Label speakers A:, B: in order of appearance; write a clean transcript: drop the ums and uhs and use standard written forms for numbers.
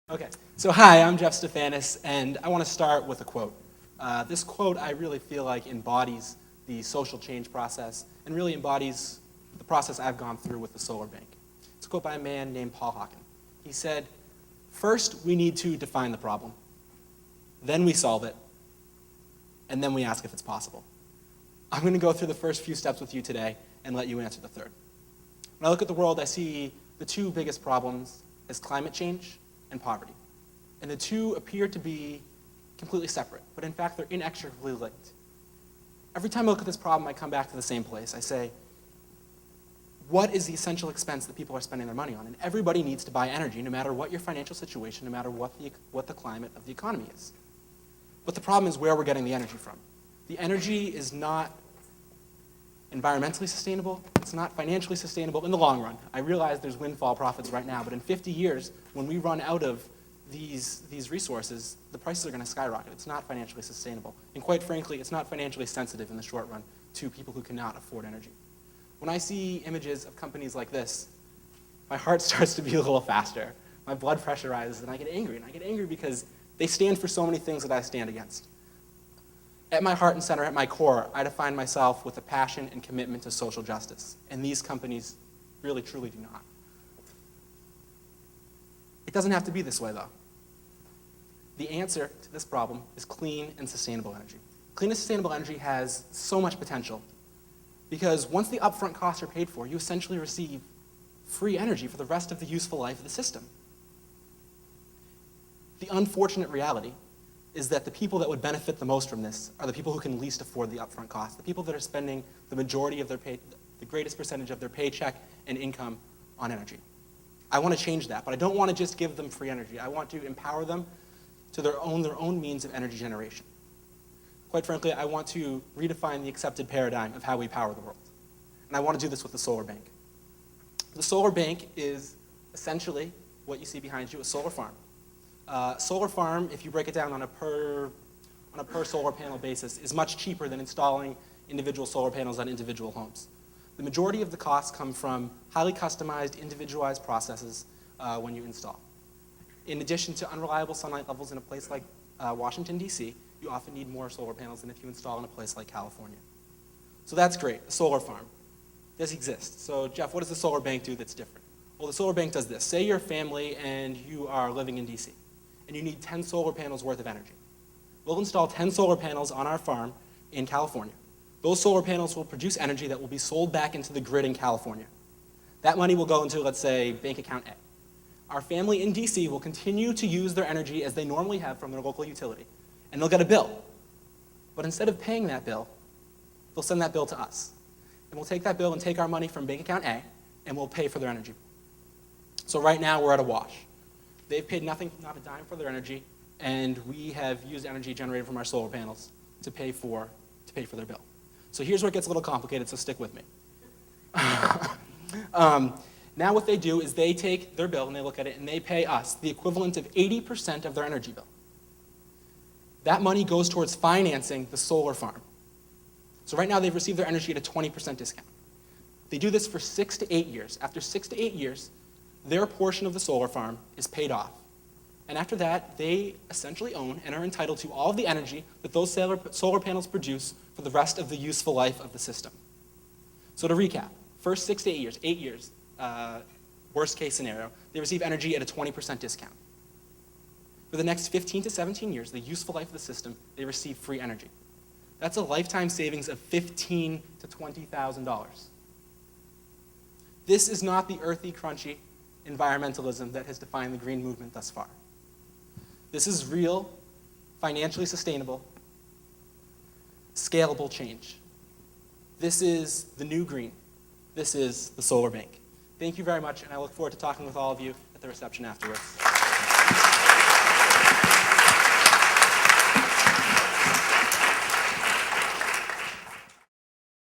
A: Okay, so hi, I'm Jeff Stefanis, and I want to start with a quote. This quote I really feel like embodies the social change process and really embodies the process I've gone through with the SolarBank. It's a quote by a man named Paul Hawken. He said, "First, we need to define the problem. Then we solve it. And then we ask if it's possible." I'm going to go through the first few steps with you today and let you answer the third. When I look at the world, I see the two biggest problems as climate change and poverty. And the two appear to be completely separate, but in fact they're inextricably linked. Every time I look at this problem, I come back to the same place. I say, what is the essential expense that people are spending their money on? And everybody needs to buy energy, no matter what your financial situation, no matter what the climate of the economy is. But the problem is where we're getting the energy from. The energy is not environmentally sustainable, it's not financially sustainable in the long run. I realize there's windfall profits right now, but in 50 years, when we run out of these resources, the prices are going to skyrocket. It's not financially sustainable. And quite frankly, it's not financially sensitive in the short run to people who cannot afford energy. When I see images of companies like this, my heart starts to beat a little faster. My blood pressure rises, and I get angry. And I get angry because they stand for so many things that I stand against. At my heart and center, at my core, I define myself with a passion and commitment to social justice. And these companies really, truly do not. It doesn't have to be this way, though. The answer to this problem is clean and sustainable energy. Clean and sustainable energy has so much potential because once the upfront costs are paid for, you essentially receive free energy for the rest of the useful life of the system. The unfortunate reality is that the people that would benefit the most from this are the people who can least afford the upfront cost, the people that are spending the majority of their the greatest percentage of their paycheck and income on energy. I want to change that, but I don't want to just give them free energy. I want to empower them to their own means of energy generation. Quite frankly, I want to redefine the accepted paradigm of how we power the world. And I want to do this with the SolarBank. The SolarBank is essentially what you see behind you, a solar farm. Solar farm, if you break it down on a per solar panel basis, is much cheaper than installing individual solar panels on individual homes. The majority of the costs come from highly customized, individualized processes when you install. In addition to unreliable sunlight levels in a place like Washington, D.C., you often need more solar panels than if you install in a place like California. So that's great, a solar farm. This exists. So Jeff, what does the SolarBank do that's different? Well, the SolarBank does this. Say you're a family and you are living in D.C., and you need 10 solar panels worth of energy. We'll install 10 solar panels on our farm in California. Those solar panels will produce energy that will be sold back into the grid in California. That money will go into, let's say, bank account A. Our family in DC will continue to use their energy as they normally have from their local utility, and they'll get a bill. But instead of paying that bill, they'll send that bill to us. And we'll take that bill and take our money from bank account A, and we'll pay for their energy. So right now, we're at a wash. They've paid nothing, not a dime for their energy, and we have used energy generated from our solar panels to pay for their bill. So here's where it gets a little complicated, so stick with me. Now what they do is they take their bill and they look at it and they pay us the equivalent of 80% of their energy bill. That money goes towards financing the solar farm. So right now they've received their energy at a 20% discount. They do this for 6 to 8 years. After 6 to 8 years, their portion of the solar farm is paid off. And after that, they essentially own and are entitled to all of the energy that those solar panels produce for the rest of the useful life of the system. So to recap, first 6 to 8 years, worst case scenario, they receive energy at a 20% discount. For the next 15 to 17 years, the useful life of the system, they receive free energy. That's a lifetime savings of $15,000 to $20,000. This is not the earthy, crunchy environmentalism that has defined the green movement thus far. This is real, financially sustainable, scalable change. This is the new green. This is the SolarBank. Thank you very much, and I look forward to talking with all of you at the reception afterwards.